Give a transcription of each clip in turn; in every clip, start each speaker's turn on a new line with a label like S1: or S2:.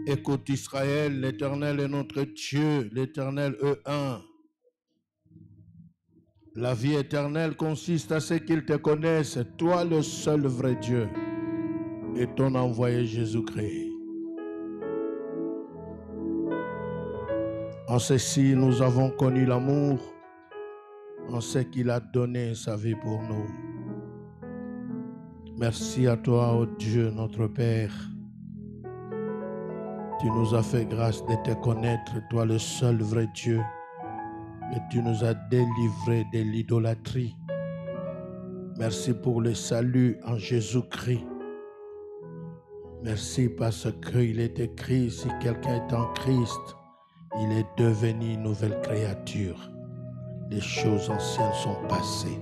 S1: Écoute Israël, l'Éternel est notre Dieu, l'Éternel est un. La vie éternelle consiste à ce qu'il te connaisse, toi le seul vrai Dieu, et ton envoyé Jésus-Christ. En ceci, nous avons connu l'amour, en ce qu'il a donné sa vie pour nous. Merci à toi, ô Dieu, notre Père. Tu nous as fait grâce de te connaître, toi le seul vrai Dieu, et tu nous as délivrés de l'idolâtrie. Merci pour le salut en Jésus-Christ. Merci parce qu'il est écrit, si quelqu'un est en Christ, il est devenu une nouvelle créature. Les choses anciennes sont passées.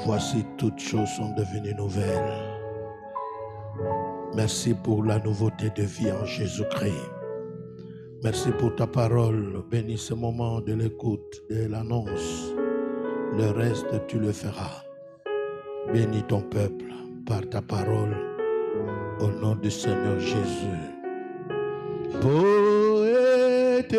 S1: Voici, toutes choses sont devenues nouvelles. Merci pour la nouveauté de vie en Jésus-Christ. Merci pour ta parole. Bénis ce moment de l'écoute, de l'annonce. Le reste, tu le feras. Bénis ton peuple par ta parole. Au nom du Seigneur Jésus. Poète.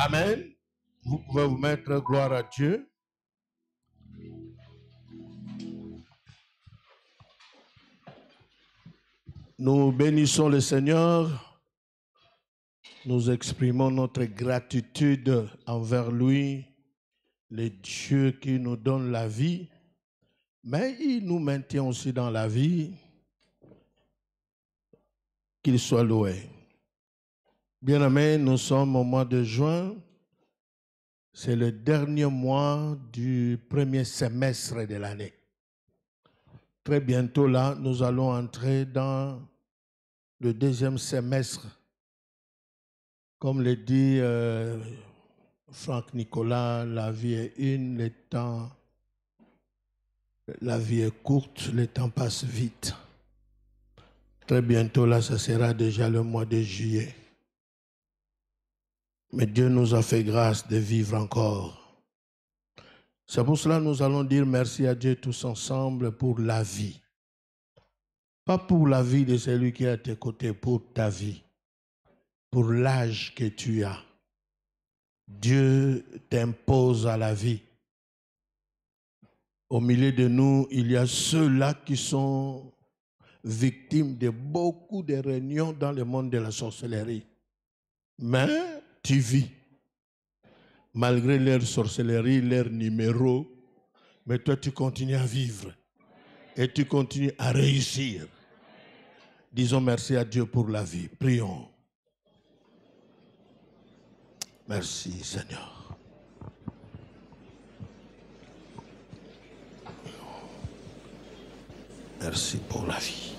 S1: Amen. Vous pouvez vous mettre, gloire à Dieu. Nous bénissons le Seigneur. Nous exprimons notre gratitude envers lui, le Dieu qui nous donne la vie, mais il nous maintient aussi dans la vie. Qu'il soit loué. Bien-aimés, nous sommes au mois de juin. C'est le dernier mois du premier semestre de l'année. Très bientôt, là, nous allons entrer dans le deuxième semestre. Comme le dit Franck Nicolas, la vie est une, la vie est courte, le temps passe vite. Très bientôt, là, ça sera déjà le mois de juillet. Mais Dieu nous a fait grâce de vivre encore. C'est pour cela que nous allons dire merci à Dieu tous ensemble pour la vie. Pas pour la vie de celui qui est à tes côtés, pour ta vie. Pour l'âge que tu as. Dieu t'impose à la vie. Au milieu de nous, il y a ceux-là qui sont victimes de beaucoup de réunions dans le monde de la sorcellerie. Mais tu vis. Malgré leur sorcellerie, leur numéro, mais toi tu continues à vivre. Et tu continues à réussir. Disons merci à Dieu pour la vie. Prions. Merci Seigneur. Merci pour la vie.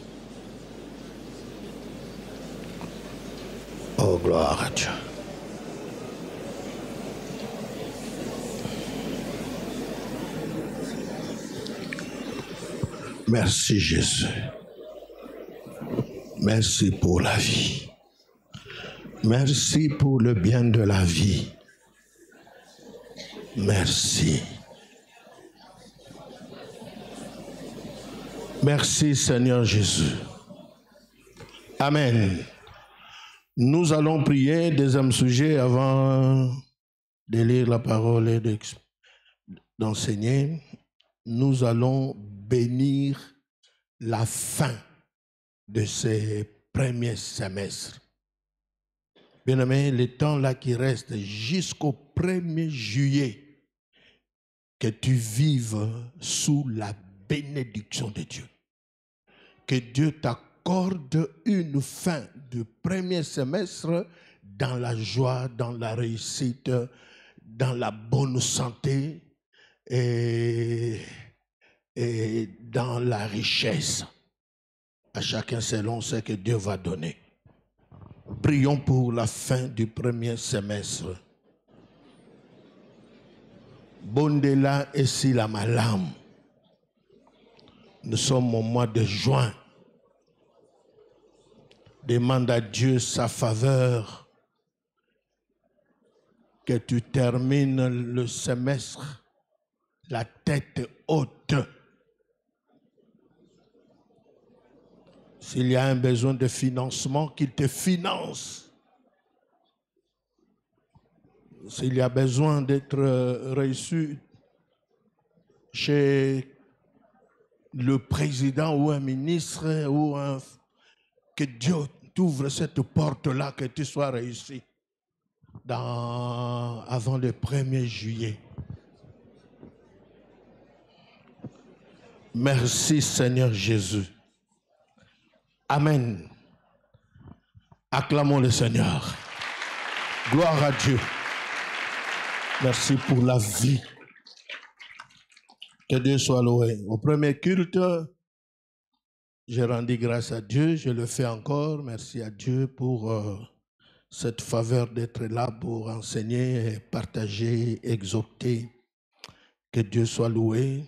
S1: Oh, gloire à Dieu. Merci Jésus. Merci pour la vie. Merci pour le bien de la vie. Merci. Merci Seigneur Jésus. Amen. Nous allons prier, deuxième sujet, avant de lire la parole et d'enseigner. Nous allons bénir la fin de ces premiers semestres. Bien-aimés, le temps là qui reste jusqu'au 1er juillet, que tu vives sous la bénédiction de Dieu. Que Dieu t'accorde une fin du premier semestre dans la joie, dans la réussite, dans la bonne santé et dans la richesse. À chacun selon ce que Dieu va donner. Prions pour la fin du premier semestre. Bondela et Silamalam. Nous sommes au mois de juin. Demande à Dieu sa faveur. Que tu termines le semestre la tête haute. S'il y a un besoin de financement, qu'il te finance. S'il y a besoin d'être reçu chez le président ou un ministre, que Dieu t'ouvre cette porte-là, que tu sois réussi avant le 1er juillet. Merci Seigneur Jésus. Amen. Acclamons le Seigneur. Gloire à Dieu. Merci pour la vie. Que Dieu soit loué. Au premier culte, j'ai rendu grâce à Dieu. Je le fais encore. Merci à Dieu pour cette faveur d'être là pour enseigner, partager, exhorter. Que Dieu soit loué.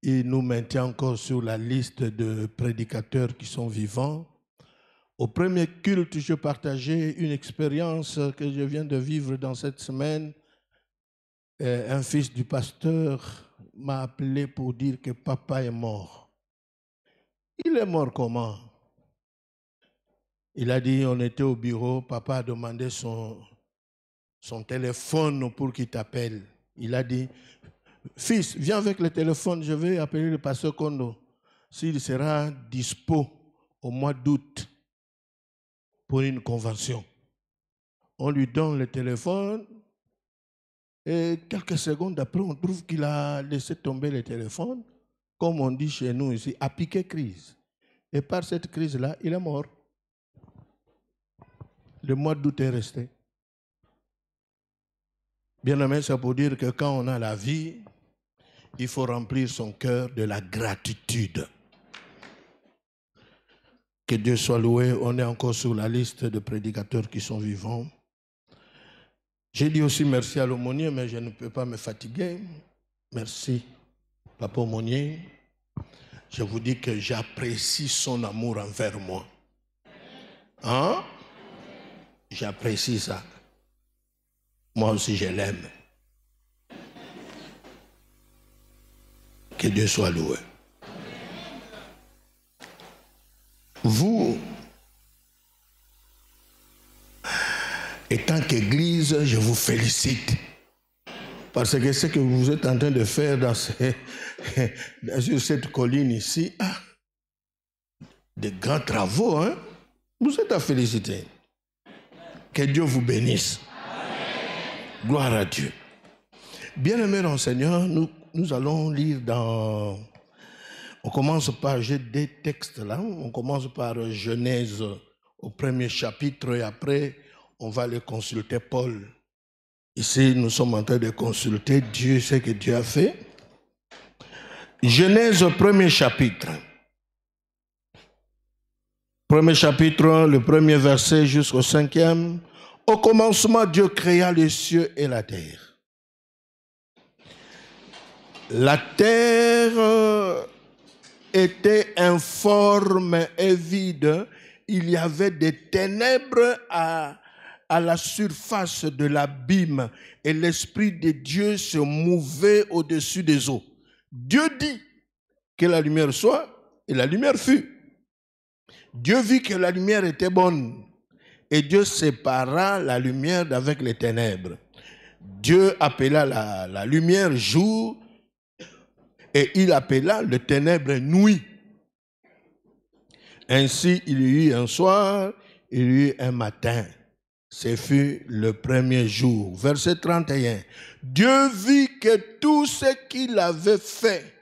S1: Il nous maintient encore sur la liste de prédicateurs qui sont vivants. Au premier culte, je partageais une expérience que je viens de vivre dans cette semaine. Un fils du pasteur m'a appelé pour dire que papa est mort. Il est mort comment? Il a dit, on était au bureau, papa a demandé son téléphone pour qu'il t'appelle. Il a dit, fils, viens avec le téléphone, je vais appeler le pasteur Kondo. S'il sera dispo au mois d'août pour une convention. On lui donne le téléphone et quelques secondes après, on trouve qu'il a laissé tomber le téléphone, comme on dit chez nous ici, a piqué crise. Et par cette crise-là, il est mort. Le mois d'août est resté. Bien aimé, c'est pour dire que quand on a la vie, il faut remplir son cœur de la gratitude. Que Dieu soit loué. On est encore sur la liste de prédicateurs qui sont vivants. J'ai dit aussi merci à l'aumônier, mais je ne peux pas me fatiguer. Merci, Papa Aumônier. Je vous dis que j'apprécie son amour envers moi. Hein? J'apprécie ça. Moi aussi, je l'aime. Que Dieu soit loué. Vous, étant qu'Église, je vous félicite. Parce que ce que vous êtes en train de faire sur cette colline ici, de grands travaux, hein? Vous êtes à féliciter. Que Dieu vous bénisse. Amen. Gloire à Dieu. Bien-aimés dans le Seigneur, nous allons lire dans... On commence par, j'ai des textes là, on commence par Genèse au premier chapitre et après on va aller consulter Paul. Ici, nous sommes en train de consulter Dieu, ce que Dieu a fait. Genèse au premier chapitre. Premier chapitre, le premier verset jusqu'au 5e. Au commencement, Dieu créa les cieux et la terre. La terre était informe et vide. Il y avait des ténèbres à la surface de l'abîme et l'Esprit de Dieu se mouvait au-dessus des eaux. Dieu dit que la lumière soit et la lumière fut. Dieu vit que la lumière était bonne et Dieu sépara la lumière d'avec les ténèbres. Dieu appela la lumière jour et il appela le ténèbre nuit. Ainsi, il y eut un soir, il y eut un matin. Ce fut le premier jour. Verset 31. Dieu vit que tout ce qu'il avait fait,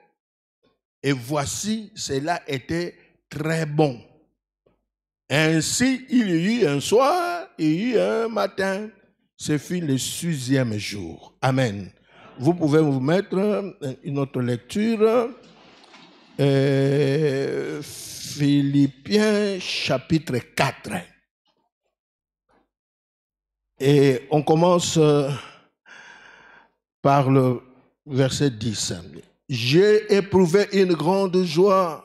S1: et voici, cela était très bon. Ainsi, il y eut un soir, il y eut un matin. Ce fut le 6e jour. Amen. Vous pouvez vous mettre une autre lecture. Philippiens chapitre 4. Et on commence par le verset 10. J'ai éprouvé une grande joie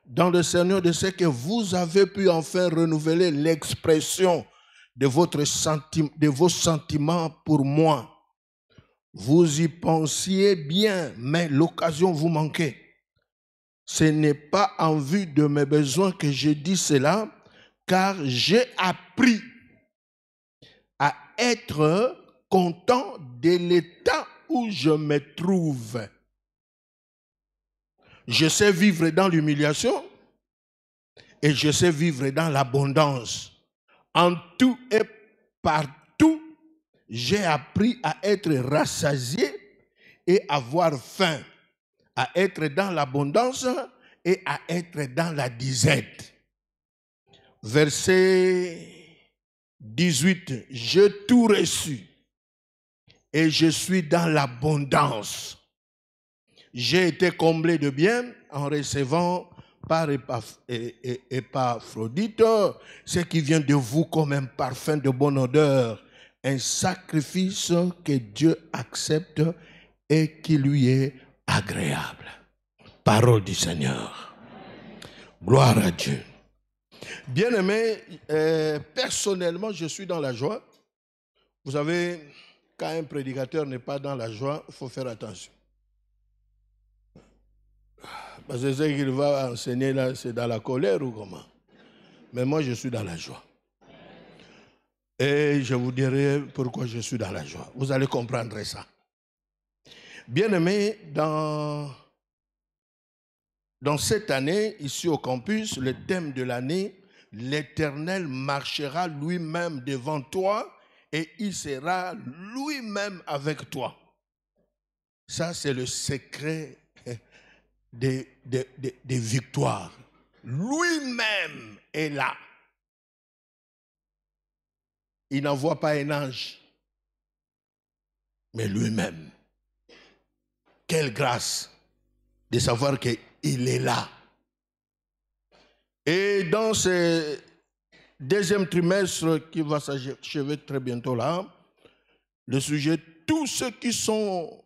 S1: dans le Seigneur de ce que vous avez pu enfin renouveler l'expression de vos sentiments pour moi. Vous y pensiez bien, mais l'occasion vous manquait. Ce n'est pas en vue de mes besoins que je dis cela, car j'ai appris à être content de l'état où je me trouve. Je sais vivre dans l'humiliation et je sais vivre dans l'abondance. En tout et partout, j'ai appris à être rassasié et avoir faim, à être dans l'abondance et à être dans la disette. Verset 18, j'ai tout reçu et je suis dans l'abondance. J'ai été comblé de bien en recevant par Épaphrodite ce qui vient de vous comme un parfum de bonne odeur, un sacrifice que Dieu accepte et qui lui est agréable. Parole du Seigneur. Gloire à Dieu. Bien-aimé, personnellement, je suis dans la joie. Vous savez, quand un prédicateur n'est pas dans la joie, il faut faire attention. Parce que ce qu'il va enseigner là, c'est dans la colère ou comment? Mais moi, je suis dans la joie. Et je vous dirai pourquoi je suis dans la joie. Vous allez comprendre ça. Bien-aimé, dans cette année, ici au campus, le thème de l'année, l'Éternel marchera lui-même devant toi et il sera lui-même avec toi. Ça, c'est le secret des victoires. Lui-même est là. Il n'envoie pas un ange, mais lui-même. Quelle grâce de savoir qu'il est là. Et dans ce deuxième trimestre qui va s'achever très bientôt là, le sujet, tous ceux qui sont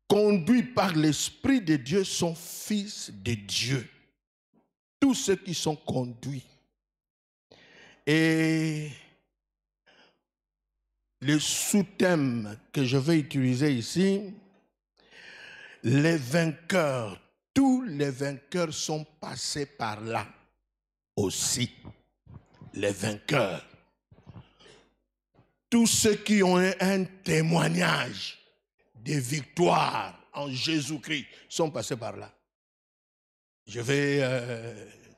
S1: conduits par l'Esprit de Dieu sont fils de Dieu. Tous ceux qui sont conduits. Et le sous-thème que je vais utiliser ici, les vainqueurs, tous les vainqueurs sont passés par là aussi. Les vainqueurs. Tous ceux qui ont un témoignage de victoire en Jésus-Christ sont passés par là. Je vais,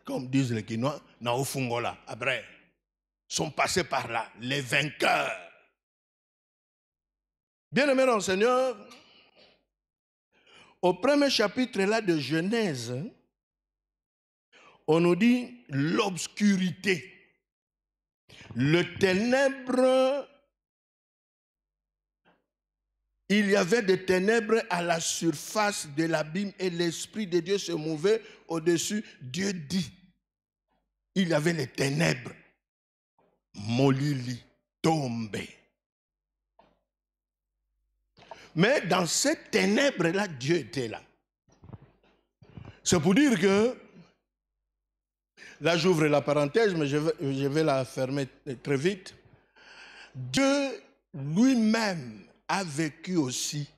S1: comme disent les Quinois, Naofungola, après. Sont passés par là, les vainqueurs. Bien-aimés dans le Seigneur, au premier chapitre là de Genèse, on nous dit l'obscurité, le ténèbre. Il y avait des ténèbres à la surface de l'abîme et l'Esprit de Dieu se mouvait au-dessus. Dieu dit, il y avait les ténèbres. Molili, tombé. Mais dans ces ténèbres-là, Dieu était là. C'est pour dire que, là j'ouvre la parenthèse, mais je vais la fermer très vite. Dieu lui-même a vécu aussi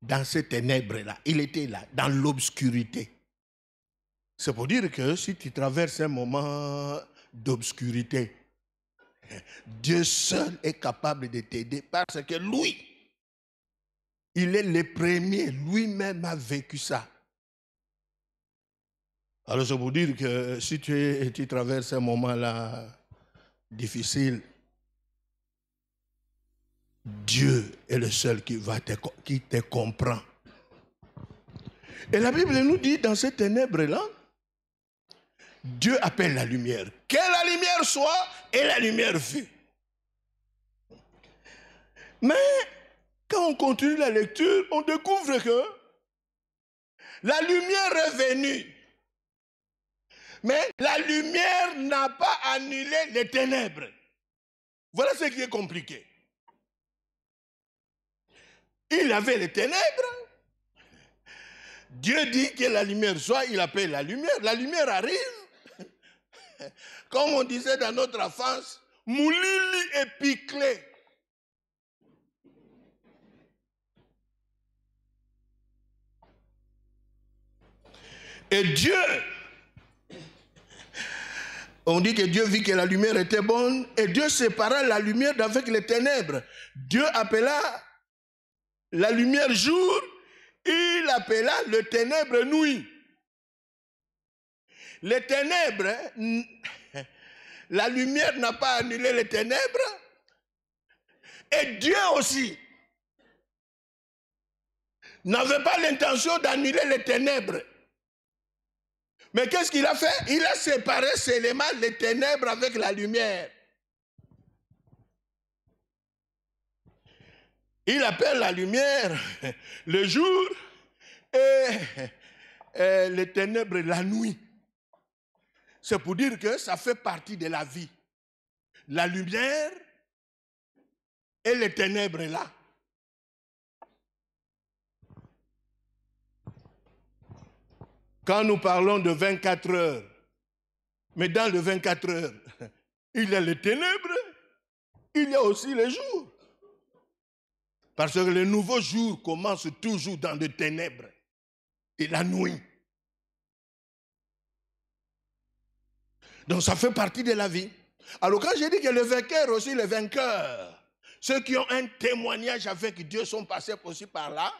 S1: dans ces ténèbres-là. Il était là, dans l'obscurité. C'est pour dire que si tu traverses un moment d'obscurité, Dieu seul est capable de t'aider parce que lui, il est le premier, lui-même a vécu ça. Alors c'est pour dire que si tu traverses un moment là difficile, Dieu est le seul qui te comprend. Et la Bible nous dit dans ces ténèbres-là, Dieu appelle la lumière. Que la lumière soit, et la lumière fut. Mais quand on continue la lecture, on découvre que La lumière est venue. Mais la lumière n'a pas annulé les ténèbres. Voilà ce qui est compliqué. Il avait les ténèbres. Dieu dit que la lumière soit, il appelle la lumière. La lumière arrive. Comme on disait dans notre enfance, moulili et piclé. Et Dieu, on dit que Dieu vit que la lumière était bonne et Dieu sépara la lumière d'avec les ténèbres. Dieu appela la lumière jour, il appela le ténèbre nuit. Les ténèbres, la lumière n'a pas annulé les ténèbres et Dieu aussi n'avait pas l'intention d'annuler les ténèbres. Mais qu'est-ce qu'il a fait? Il a séparé seulement les ténèbres avec la lumière. Il appelle la lumière le jour et les ténèbres la nuit. C'est pour dire que ça fait partie de la vie. La lumière et les ténèbres là. Quand nous parlons de 24 heures, mais dans les 24 heures, il y a les ténèbres, il y a aussi les jours. Parce que le nouveau jour commence toujours dans les ténèbres et la nuit. Donc ça fait partie de la vie. Alors quand j'ai dit que les vainqueurs aussi, les vainqueurs, ceux qui ont un témoignage avec Dieu sont passés aussi par là,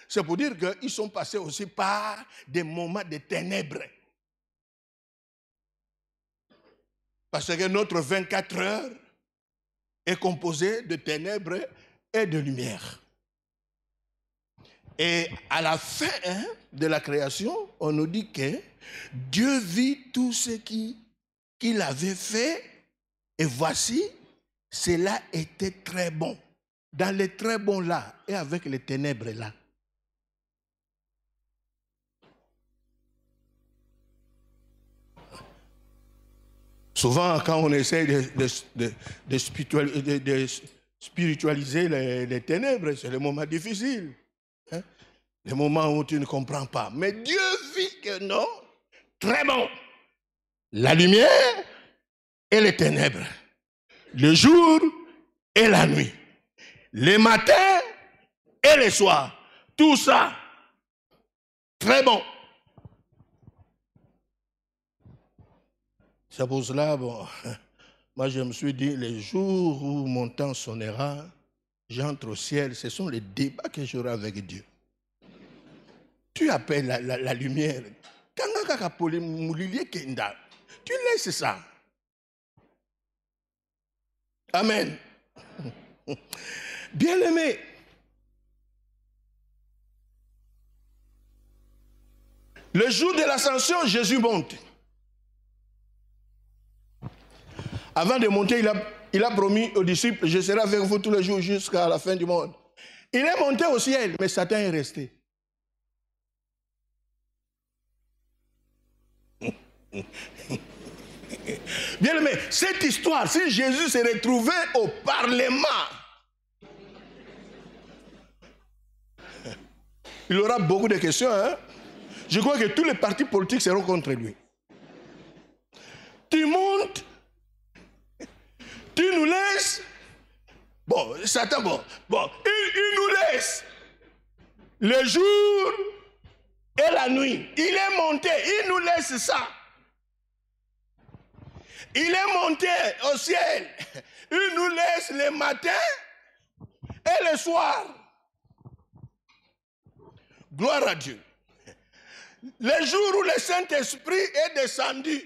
S1: c'est pour dire qu'ils sont passés aussi par des moments de ténèbres. Parce que notre 24 heures est composé de ténèbres et de lumière. Et à la fin de la création, on nous dit que Dieu vit tout ce qu'il avait fait et voici, cela était très bon. Dans les très bons là et avec les ténèbres là. Souvent, quand on essaie de spiritualiser les ténèbres, c'est le moment difficile. Hein? Les moments où tu ne comprends pas. Mais Dieu vit que non, très bon. La lumière et les ténèbres. Le jour et la nuit. Les matins et les soirs. Tout ça, très bon. C'est pour cela, bon, moi je me suis dit, les jours où mon temps sonnera, j'entre au ciel, ce sont les débats que j'aurai avec Dieu. Tu appelles la lumière. Tu laisses ça. Amen. Bien-aimé, le jour de l'ascension, Jésus monte. Avant de monter, il a promis aux disciples, je serai avec vous tous les jours jusqu'à la fin du monde. Il est monté au ciel, mais Satan est resté. Bien aimé, cette histoire, si Jésus se retrouvait au Parlement, il aura beaucoup de questions. Hein? Je crois que tous les partis politiques seront contre lui. Tu montes, tu nous laisses. Bon, Satan, il nous laisse le jour et la nuit. Il est monté, il nous laisse ça. Il est monté au ciel. Il nous laisse le matin et le soir. Gloire à Dieu. Le jour où le Saint-Esprit est descendu,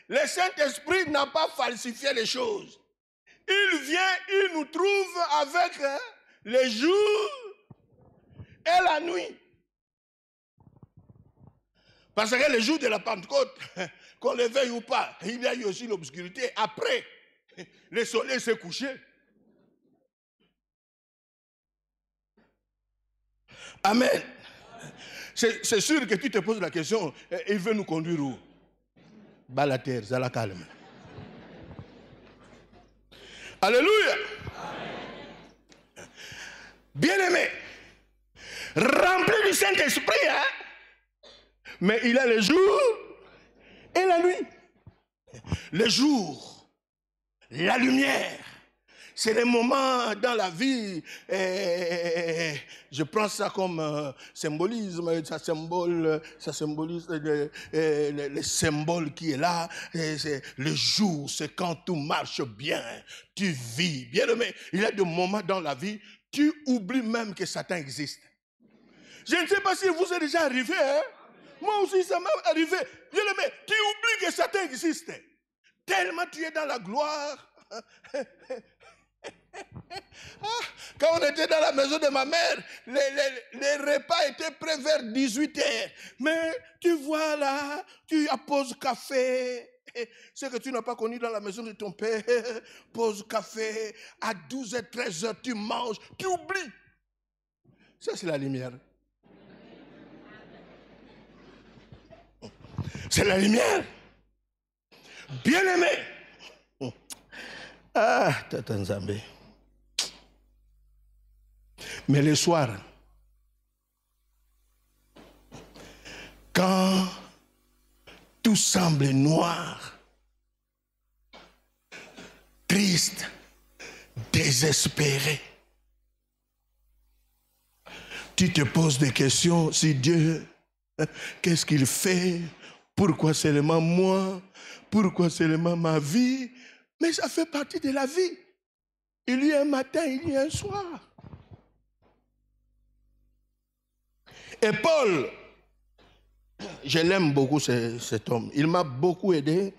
S1: le Saint-Esprit n'a pas falsifié les choses. Il vient, il nous trouve avec le jour et la nuit. Parce que le jour de la Pentecôte, qu'on le veuille ou pas, il y a eu aussi l'obscurité. Après, le soleil s'est couché. Amen. C'est sûr que tu te poses la question, il veut nous conduire où? Bas la terre, ça la calme. Alléluia. Bien-aimé, rempli du Saint-Esprit, hein? Mais il a le jour et la nuit. Le jour, la lumière, c'est les moments dans la vie, je prends ça comme symbolisme, ça symbolise le symbole qui est là. Le jour, c'est quand tout marche bien, tu vis. Bien aimé, il y a des moments dans la vie, tu oublies même que Satan existe. Je ne sais pas si vous êtes déjà arrivé, hein? Moi aussi, ça m'est arrivé. Bien aimé, tu oublies que Satan existe. Tellement tu es dans la gloire. Quand on était dans la maison de ma mère, les repas étaient prêts vers 18h. Mais tu vois là, tu apposes café. Ce que tu n'as pas connu dans la maison de ton père, pose café. À 12h, 13h, tu manges, tu oublies. Ça, c'est la lumière. C'est la lumière. Bien-aimé. Ah, Tata Nzambe. Mais le soir, quand tout semble noir, triste, désespéré, tu te poses des questions. Si Dieu, qu'est-ce qu'il fait? Pourquoi seulement moi? Pourquoi seulement ma vie? Mais ça fait partie de la vie. Il y a un matin, il y a un soir. Et Paul, je l'aime beaucoup cet homme. Il m'a beaucoup aidé.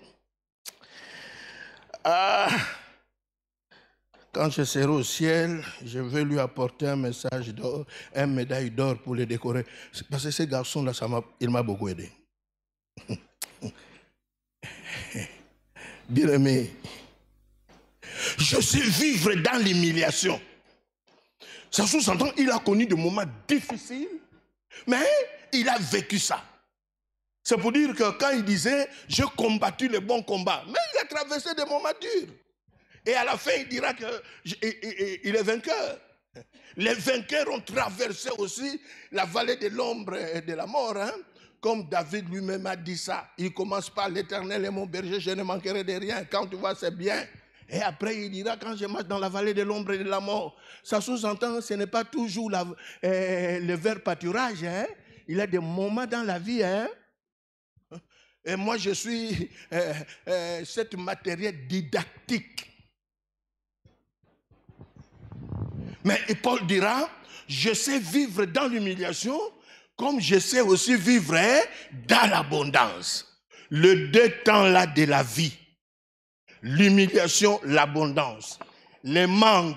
S1: Quand je serai au ciel, je vais lui apporter un message d'or, une médaille d'or pour le décorer. Parce que ce garçon-là, il m'a beaucoup aidé. Bien aimé, je sais vivre dans l'humiliation. Ça sous-entend, il a connu des moments difficiles, mais il a vécu ça. C'est pour dire que quand il disait, j'ai combattu le bon combat, mais il a traversé des moments durs. Et à la fin, il dira qu'il est vainqueur. Les vainqueurs ont traversé aussi la vallée de l'ombre et de la mort, hein? Comme David lui-même a dit ça. Il commence par l'Éternel est mon berger, je ne manquerai de rien. Quand tu vois, c'est bien. Et après, il dira, quand je marche dans la vallée de l'ombre et de la mort, ça sous-entend, ce n'est pas toujours le vert pâturage. Hein? Il y a des moments dans la vie. Hein? Et moi, je suis cette matériel didactique. Mais Paul dira, je sais vivre dans l'humiliation, comme je sais aussi vivre dans l'abondance. Les deux temps-là de la vie. L'humiliation, l'abondance. Les manques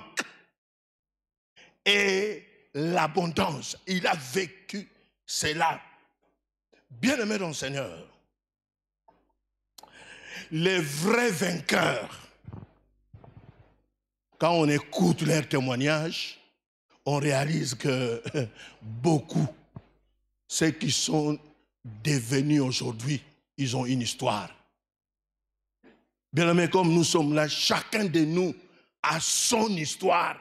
S1: et l'abondance. Il a vécu cela. Bien-aimé dans le Seigneur, les vrais vainqueurs, quand on écoute leurs témoignages, on réalise que beaucoup, ceux qui sont devenus aujourd'hui, ils ont une histoire. Bien aimé, comme nous sommes là, chacun de nous a son histoire.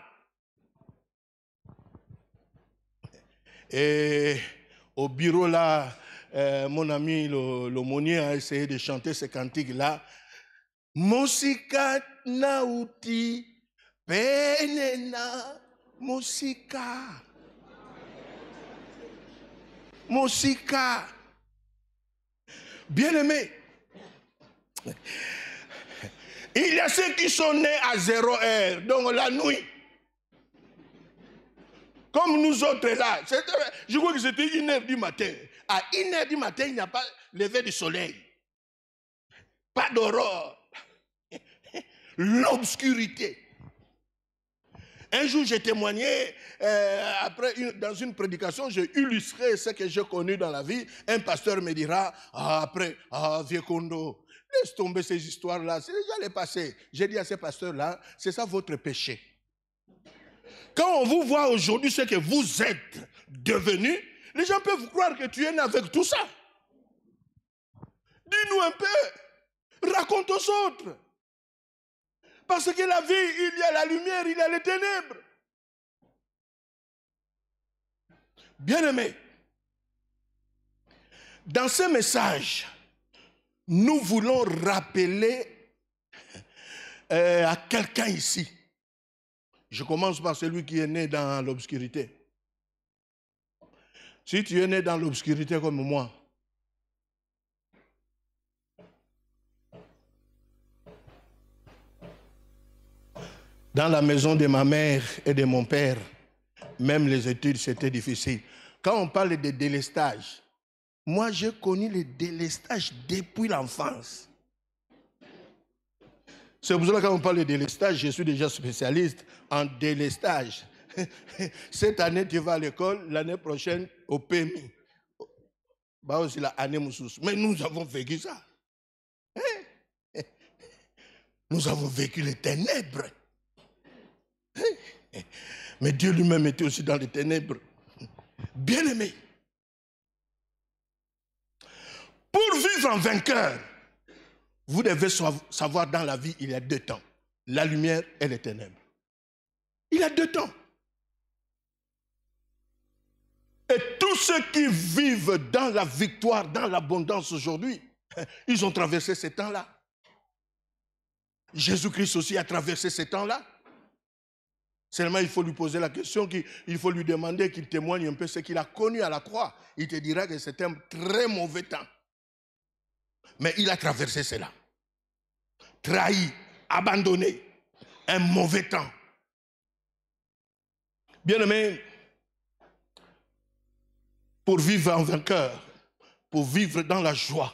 S1: Et au bureau là, mon ami l'aumônier a essayé de chanter ce cantique-là. Mosika nauti penena mosika. Mosika. Bien-aimé, il y a ceux qui sont nés à 0 heure, donc la nuit. Comme nous autres là, je crois que c'était 1h du matin. À 1h du matin, il n'y a pas lever du soleil. Pas d'aurore. L'obscurité. Un jour, j'ai témoigné, dans une prédication, j'ai illustré ce que j'ai connu dans la vie. Un pasteur me dira, vieux Kondo, laisse tomber ces histoires-là, c'est déjà le passé. J'ai dit à ces pasteurs-là, c'est ça votre péché. Quand on vous voit aujourd'hui ce que vous êtes devenus, Les gens peuvent croire que tu es né avec tout ça. Dis-nous un peu. Raconte aux autres. Parce que la vie, il y a la lumière, il y a les ténèbres. Bien-aimés, dans ce message, nous voulons rappeler à quelqu'un ici. Je commence par celui qui est né dans l'obscurité. Si tu es né dans l'obscurité comme moi, dans la maison de ma mère et de mon père, même les études, c'était difficile. Quand on parle de délestage, moi j'ai connu le délestage depuis l'enfance. C'est pour cela que quand on parle de délestage, je suis déjà spécialiste en délestage. Cette année, tu vas à l'école, l'année prochaine, au PMI. Bah aussi la année Moussous. Mais nous avons vécu ça. Nous avons vécu les ténèbres. Mais Dieu lui-même était aussi dans les ténèbres. Bien-aimé, pour vivre en vainqueur, vous devez savoir dans la vie, il y a deux temps. La lumière et les ténèbres. Il y a deux temps. Et tous ceux qui vivent dans la victoire, dans l'abondance aujourd'hui, ils ont traversé ces temps-là. Jésus-Christ aussi a traversé ces temps-là. Seulement, il faut lui poser la question, il faut lui demander qu'il témoigne un peu ce qu'il a connu à la croix. Il te dira que c'était un très mauvais temps. Mais il a traversé cela. Trahi, abandonné, un mauvais temps. Bien-aimé, pour vivre en vainqueur, pour vivre dans la joie,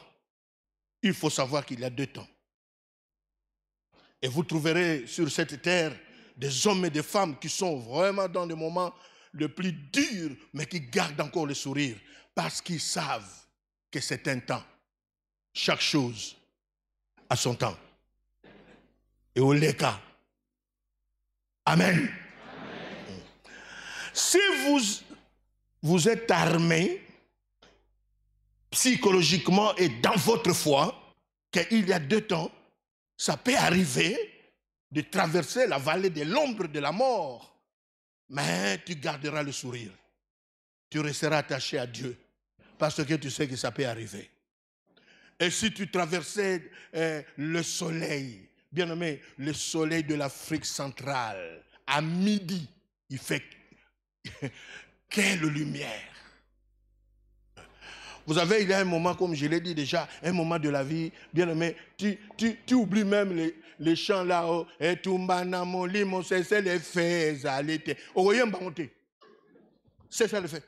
S1: il faut savoir qu'il y a deux temps. Et vous trouverez sur cette terre des hommes et des femmes qui sont vraiment dans des moments les plus durs, mais qui gardent encore le sourire, parce qu'ils savent que c'est un temps. Chaque chose a son temps. Et au Léka. Amen. Amen. Si vous êtes armé psychologiquement et dans votre foi, qu'il y a deux temps, ça peut arriver de traverser la vallée de l'ombre de la mort, mais tu garderas le sourire. Tu resteras attaché à Dieu, parce que tu sais que ça peut arriver. Et si tu traversais le soleil, bien aimé, le soleil de l'Afrique centrale, à midi, il fait quelle lumière. Vous savez, il y a un moment, comme je l'ai dit déjà, un moment de la vie, bien aimé, tu oublies même les chants là-haut, et tout manamo, limon, c'est les faits à l'été. C'est ça le fait.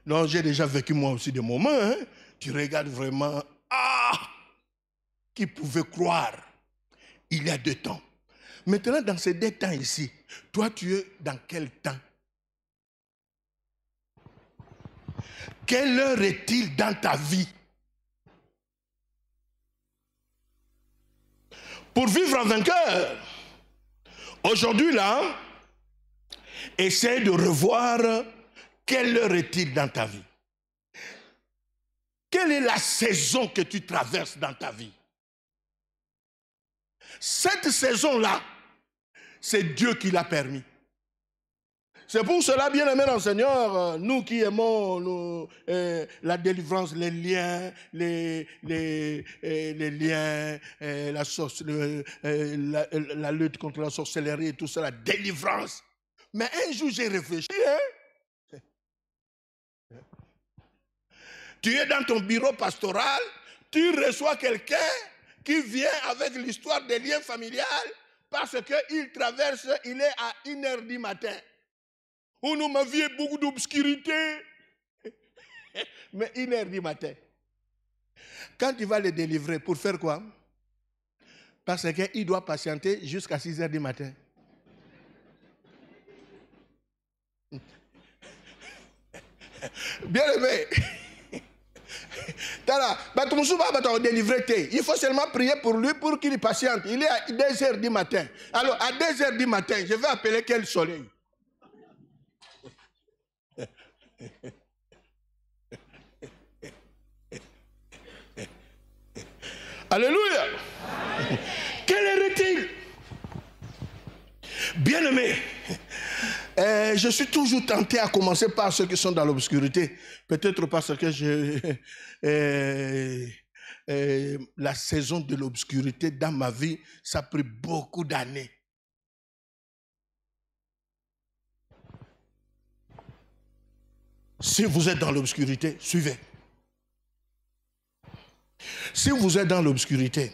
S1: Non, j'ai déjà vécu moi aussi des moments, hein. Tu regardes vraiment, qui pouvait croire, il y a deux temps. Maintenant, dans ces deux temps ici, toi, tu es dans quel temps? Quelle heure est-il dans ta vie? Pour vivre en vainqueur, aujourd'hui là, essaie de revoir quelle heure est-il dans ta vie. Quelle est la saison que tu traverses dans ta vie? Cette saison-là, c'est Dieu qui l'a permis. C'est pour cela, bien-aimés dans le Seigneur, nous qui aimons la délivrance, les liens, la lutte contre la sorcellerie et tout ça, la délivrance. Mais un jour, j'ai réfléchi. Tu es dans ton bureau pastoral, tu reçois quelqu'un qui vient avec l'histoire des liens familiales parce qu'il traverse, il est à 1h du matin. On nous m'a vu beaucoup d'obscurité. Mais 1h du matin. Quand tu vas le délivrer, pour faire quoi? Parce qu'il doit patienter jusqu'à 6h du matin. Bien aimé. Il faut seulement prier pour lui pour qu'il patiente. Il est à 2h du matin. Alors, à 2h du matin, je vais appeler quel soleil? Alléluia. Quel hérétique? Bien-aimé, je suis toujours tenté à commencer par ceux qui sont dans l'obscurité. Peut-être parce que la saison de l'obscurité dans ma vie, ça a pris beaucoup d'années. Si vous êtes dans l'obscurité, suivez. Si vous êtes dans l'obscurité,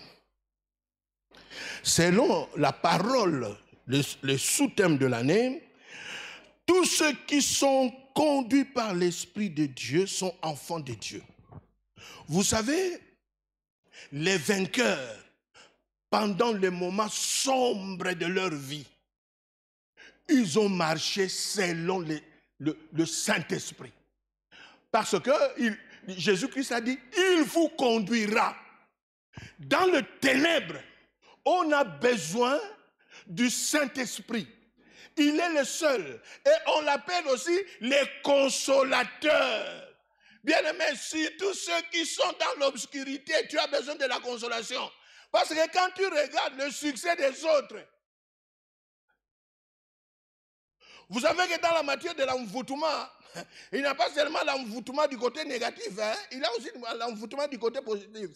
S1: selon la parole, le sous-thème de l'année, tous ceux qui sont conduits par l'Esprit de Dieu sont enfants de Dieu. Vous savez, les vainqueurs, pendant les moments sombres de leur vie, ils ont marché selon le Saint-Esprit. Parce que Jésus-Christ a dit, il vous conduira. Dans le ténèbre, on a besoin du Saint-Esprit. Il est le seul. Et on l'appelle aussi les consolateurs. Bien-aimé, si tous ceux qui sont dans l'obscurité, tu as besoin de la consolation. Parce que quand tu regardes le succès des autres, vous savez que dans la matière de l'envoûtement, il n'y a pas seulement l'envoûtement du côté négatif, hein? Il y a aussi l'envoûtement du côté positif.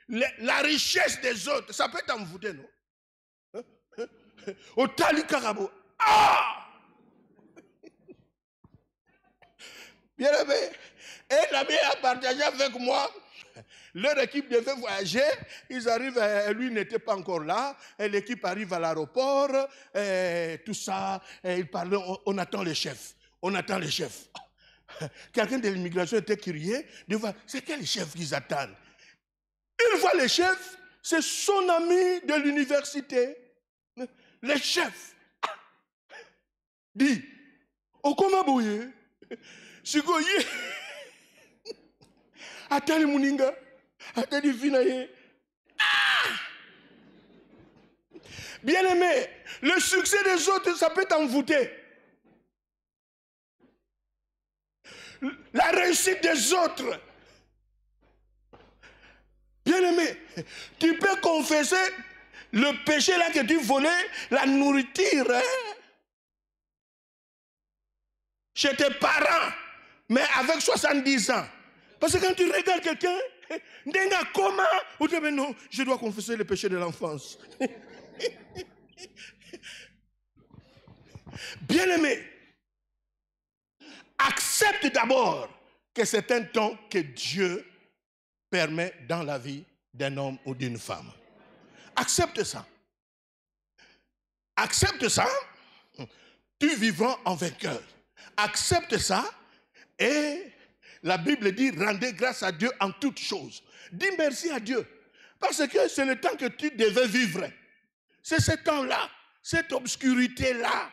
S1: La richesse des autres, ça peut t'envoûter, non? Au Tali Karabo. Ah! Bien aimé, et l'ami a partagé avec moi. Leur équipe devait voyager, ils arrivent, lui n'était pas encore là, l'équipe arrive à l'aéroport, tout ça, ils parlaient, on attend le chef, on attend le chef. Quelqu'un de l'immigration était curieux de voir, c'est quel chef qu'ils attendent. Il voit le chef, c'est son ami de l'université, le chef. Dit, oh comment bouillé, Sugoye, attends Mouninga. Bien-aimé, le succès des autres, ça peut t'envoûter. La réussite des autres. Bien-aimé, tu peux confesser le péché là que tu volais, la nourriture, hein, chez tes parents, mais avec 70 ans. Parce que quand tu regardes quelqu'un, comment? Ou tu dis non, je dois confesser le péché de l'enfance. Bien-aimé, accepte d'abord que c'est un temps que Dieu permet dans la vie d'un homme ou d'une femme. Accepte ça. Accepte ça, tu vivras en vainqueur. Accepte ça et la Bible dit, rendez grâce à Dieu en toutes choses. Dis merci à Dieu. Parce que c'est le temps que tu devais vivre. C'est ce temps-là, cette obscurité-là.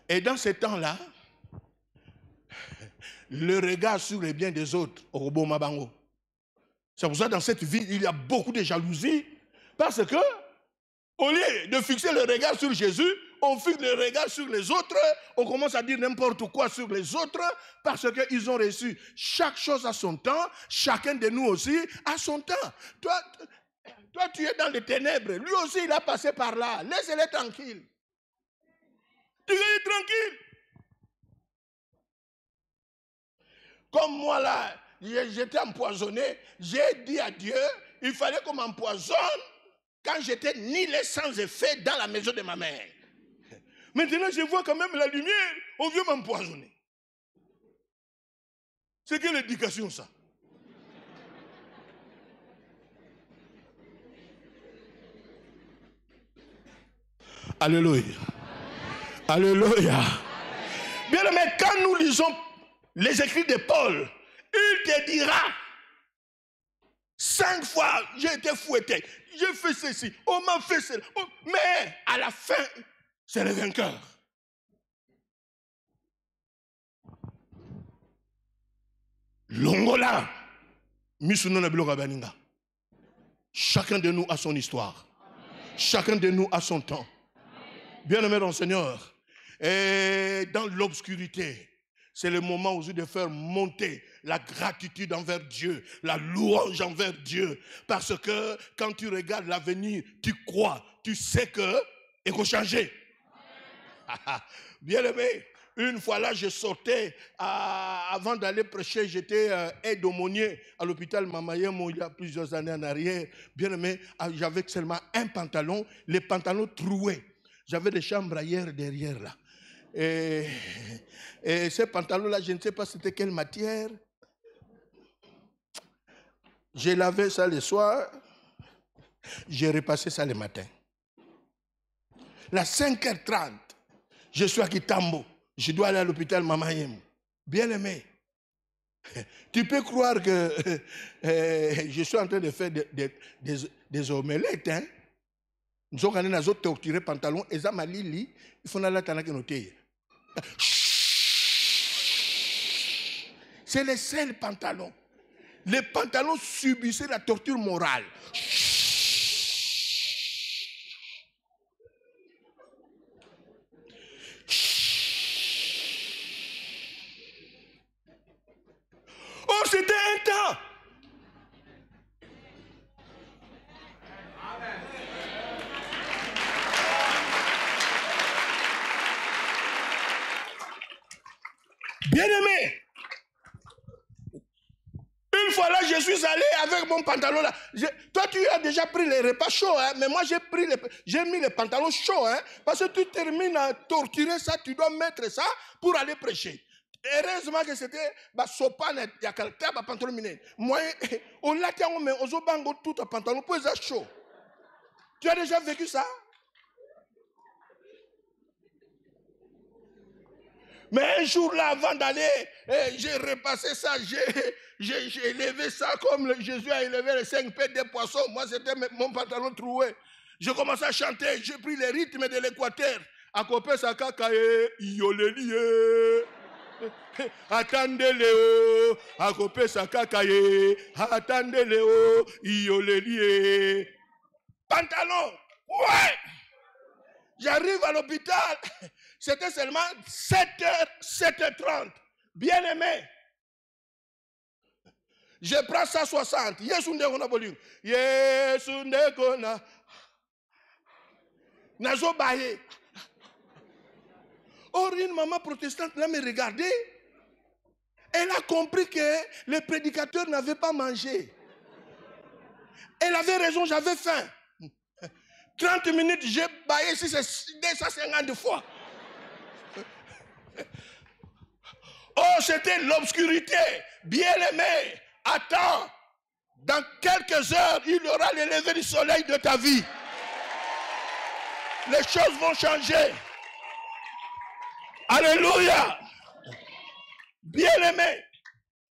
S1: Et dans ce temps-là, le regard sur les biens des autres, au robot Mabango. C'est pour ça que dans cette vie, il y a beaucoup de jalousie. Parce que, au lieu de fixer le regard sur Jésus, on fixe le regard sur les autres, on commence à dire n'importe quoi sur les autres, parce qu'ils ont reçu chaque chose à son temps, chacun de nous aussi à son temps. Toi, tu es dans les ténèbres, lui aussi il a passé par là, laisse-le tranquille. Tu es tranquille. Comme moi là, j'étais empoisonné, j'ai dit à Dieu, il fallait qu'on m'empoisonne quand j'étais nulé sans effet dans la maison de ma mère. Maintenant, je vois quand même la lumière, on vient m'empoisonner. C'est quelle éducation ça? Alléluia. Alléluia. Bien, mais quand nous lisons les écrits de Paul, il te dira 5 fois, j'ai été fouetté, j'ai fait ceci, on m'a fait cela. Mais à la fin, c'est le vainqueur. Longola, chacun de nous a son histoire. Chacun de nous a son temps. Bien-aimé dans le Seigneur, et dans l'obscurité, c'est le moment aussi de faire monter la gratitude envers Dieu, la louange envers Dieu. Parce que quand tu regardes l'avenir, tu crois, tu sais que il faut changer. Bien aimé, une fois là, je sortais, avant d'aller prêcher, j'étais aide-aumônier à l'hôpital Mamayem il y a plusieurs années en arrière. Bien aimé, j'avais seulement un pantalon, les pantalons troués. J'avais des chambres ailleurs derrière là. Et ces pantalons-là, je ne sais pas c'était quelle matière. J'ai lavé ça le soir, j'ai repassé ça le matin. À 5h30, je suis à Kitambo. Je dois aller à l'hôpital Mamayem. Bien aimé, tu peux croire que je suis en train de faire des omelettes. Hein? Nous sommes allés torturer pantalon. Et ça m'a dit, il faut aller à la noter. C'est les seuls pantalons. Les pantalons subissaient la torture morale. Oh, c'était un temps. Bien aimé. Une fois là, je suis allé avec mon pantalon là. Toi, tu as déjà pris les repas chauds, hein, mais moi, j'ai mis les pantalons chauds, hein, parce que tu termines à torturer ça, tu dois mettre ça pour aller prêcher. Heureusement que c'était sopane, il y a quelqu'un qui pantalon miné. Moi, on l'a dit, mais on a bango tout un pantalon pour être chaud. Tu as déjà vécu ça? Mais un jour là, avant d'aller, j'ai repassé ça, j'ai élevé ça comme Jésus a élevé les 5 paires de poissons. Moi, c'était mon pantalon troué. J'ai commencé à chanter, j'ai pris les rythmes de l'Équateur. Akopé sakakaye, iyolelie. Attendez-le, akopé sakakaye, attendez-le, iyolelie. Pantalon, ouais! J'arrive à l'hôpital, c'était seulement 7h, 7h30. Bien aimé. Je prends 160. Yesunde kona boling. Yesunde kona. Nazo baye. Or, une maman protestante là me regardait. Elle a compris que le prédicateur n'avait pas mangé. Elle avait raison, j'avais faim. 30 minutes, j'ai baillé si c'est 250 fois. Oh, c'était l'obscurité. Bien aimé, attends. Dans quelques heures, il y aura le lever du soleil de ta vie. Les choses vont changer. Alléluia. Bien aimé.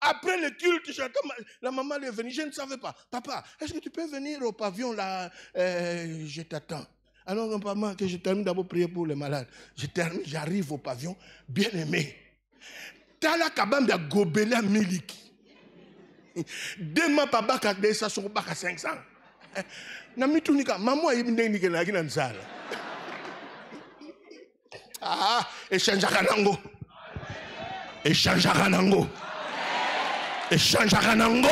S1: Après le culte, j'attends. La maman est venue. Je ne savais pas. Papa, est-ce que tu peux venir au pavillon là? Je t'attends. Alors, non, maman, que je termine d'abord prier pour les malades. Je termine, j'arrive au pavillon. Bien aimé. Tala kabam ya gobela miliki. Demain papa kade ça son baka 500. Na mitunika maman ibinde ni kena kina nsala. Ah, échangeaka nango. Échangeaka nango. Échangeaka nango.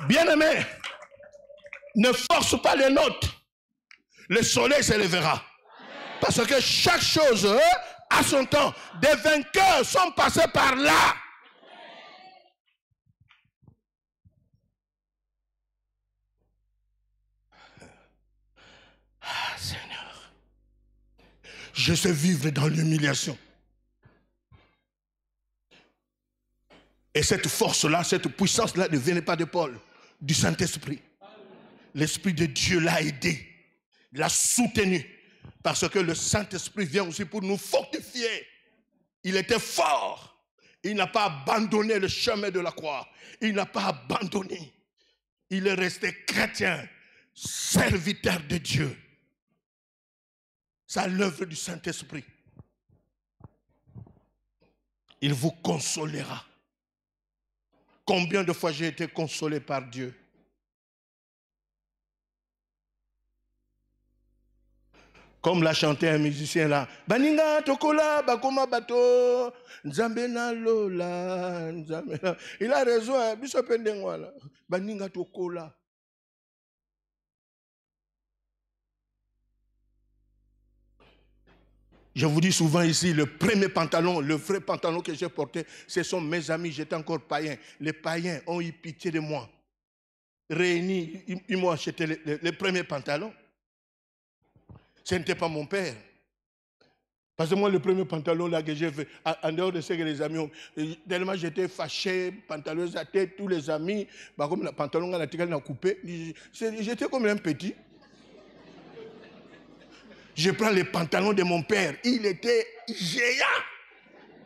S1: Bien-aimé, ne force pas les notes. Le soleil se lèvera. Parce que chaque chose a son temps. Des vainqueurs sont passés par là. Ah, Seigneur. Je sais vivre dans l'humiliation. Et cette force-là, cette puissance-là ne venait pas de Paul, du Saint-Esprit. L'Esprit de Dieu l'a aidé, l'a soutenu. Parce que le Saint-Esprit vient aussi pour nous fortifier. Il était fort. Il n'a pas abandonné le chemin de la croix. Il n'a pas abandonné. Il est resté chrétien, serviteur de Dieu. C'est l'œuvre du Saint-Esprit. Il vous consolera. Combien de fois j'ai été consolé par Dieu? Comme l'a chanté un musicien là. Baninga tokola bakoma bato. Nzambe na lola. Nzambe na. Il a raison, hein. Biso pendengwa là. Baninga tokola. Je vous dis souvent ici, le premier pantalon, le vrai pantalon que j'ai porté, ce sont mes amis, j'étais encore païen. Les païens ont eu pitié de moi. Réunis, ils m'ont acheté les premiers pantalons. Ce n'était pas mon père. Parce que moi, le premier pantalon là que j'ai fait, en dehors de ce que les amis ont, tellement j'étais fâché, pantalon à tête, tous les amis, bah, comme le pantalon à la tigale n'a coupé, j'étais comme un petit. Je prends les pantalons de mon père, il était géant,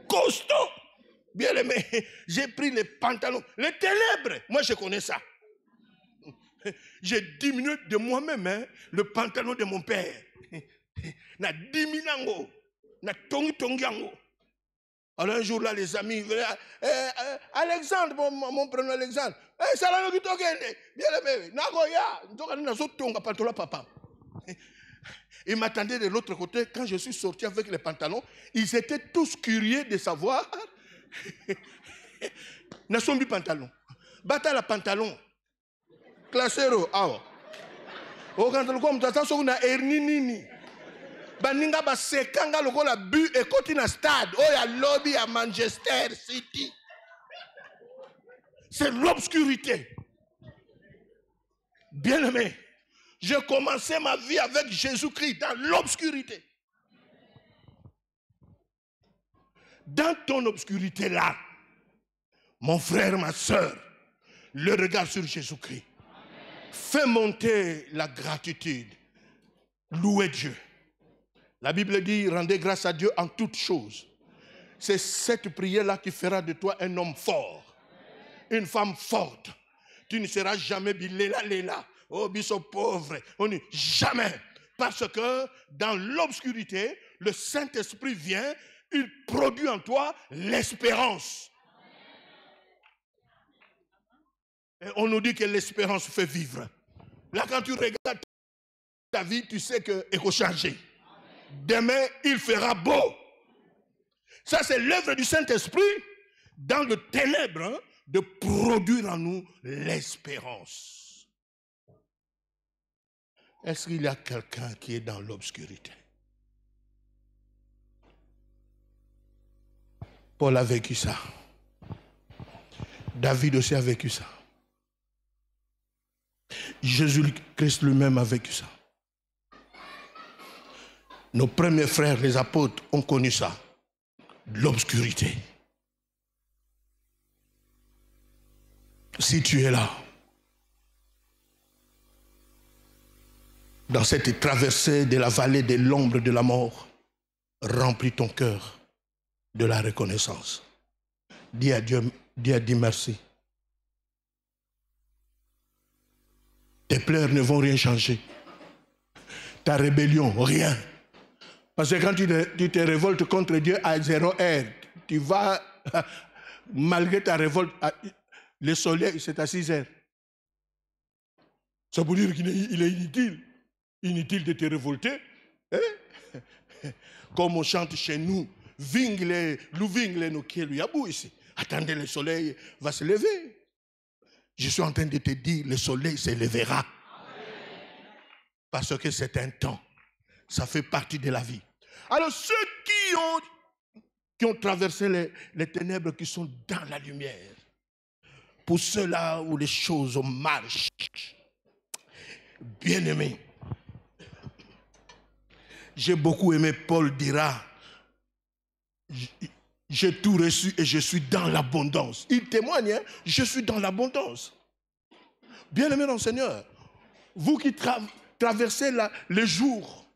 S1: costaud, bien aimé. J'ai pris les pantalons, les ténèbres, moi je connais ça. J'ai diminué de moi-même, hein, le pantalon de mon père. Na diminango, na tongi. Alors un jour là, les amis venaient, Alexandre, mon prénom Alexandre, ça l'a dit bien aimé, Nagoya, tonga pantalon papa. Ils m'attendaient de l'autre côté. Quand je suis sorti avec les pantalons, ils étaient tous curieux de savoir. N'a pas mis pantalon. Bata la pantalon. Classero, ah. Au quand comme ça, ça na ernini. Baninga ba sekanga loko la bu et côté na stade. Oh ya lobby à Manchester City. C'est l'obscurité. Bien aimé. J'ai commencé ma vie avec Jésus-Christ dans l'obscurité. Dans ton obscurité là, mon frère, ma soeur, le regard sur Jésus-Christ. Fais monter la gratitude. Louez Dieu. La Bible dit, rendez grâce à Dieu en toutes choses. C'est cette prière-là qui fera de toi un homme fort. Une femme forte. Tu ne seras jamais léla. Oh, biso pauvre. On dit jamais. Parce que dans l'obscurité, le Saint-Esprit vient, il produit en toi l'espérance. Et on nous dit que l'espérance fait vivre. Là, quand tu regardes ta vie, tu sais qu'elle va changer. Demain, il fera beau. Ça, c'est l'œuvre du Saint-Esprit dans le ténèbre, hein, de produire en nous l'espérance. Est-ce qu'il y a quelqu'un qui est dans l'obscurité? Paul a vécu ça. David aussi a vécu ça. Jésus-Christ lui-même a vécu ça. Nos premiers frères, les apôtres, ont connu ça. L'obscurité. Si tu es là, dans cette traversée de la vallée de l'ombre de la mort, remplis ton cœur de la reconnaissance. Dis à Dieu, dis merci. Tes pleurs ne vont rien changer. Ta rébellion, rien. Parce que quand tu te révoltes contre Dieu à 0 heure, tu vas, malgré ta révolte, le soleil, c'est à 6 heures. Ça veut dire qu'il est inutile. Inutile de te révolter. Hein? Comme on chante chez nous, vingle, louvingle, no kielu yabu ici. Attendez, le soleil va se lever. Je suis en train de te dire, le soleil se lèvera. Parce que c'est un temps. Ça fait partie de la vie. Alors ceux qui ont traversé les ténèbres, qui sont dans la lumière, pour ceux-là où les choses marchent, bien-aimés, j'ai beaucoup aimé Paul dira, j'ai tout reçu et je suis dans l'abondance. Il témoigne, hein, je suis dans l'abondance. Bien-aimés dans le Seigneur, vous qui traversez le jour,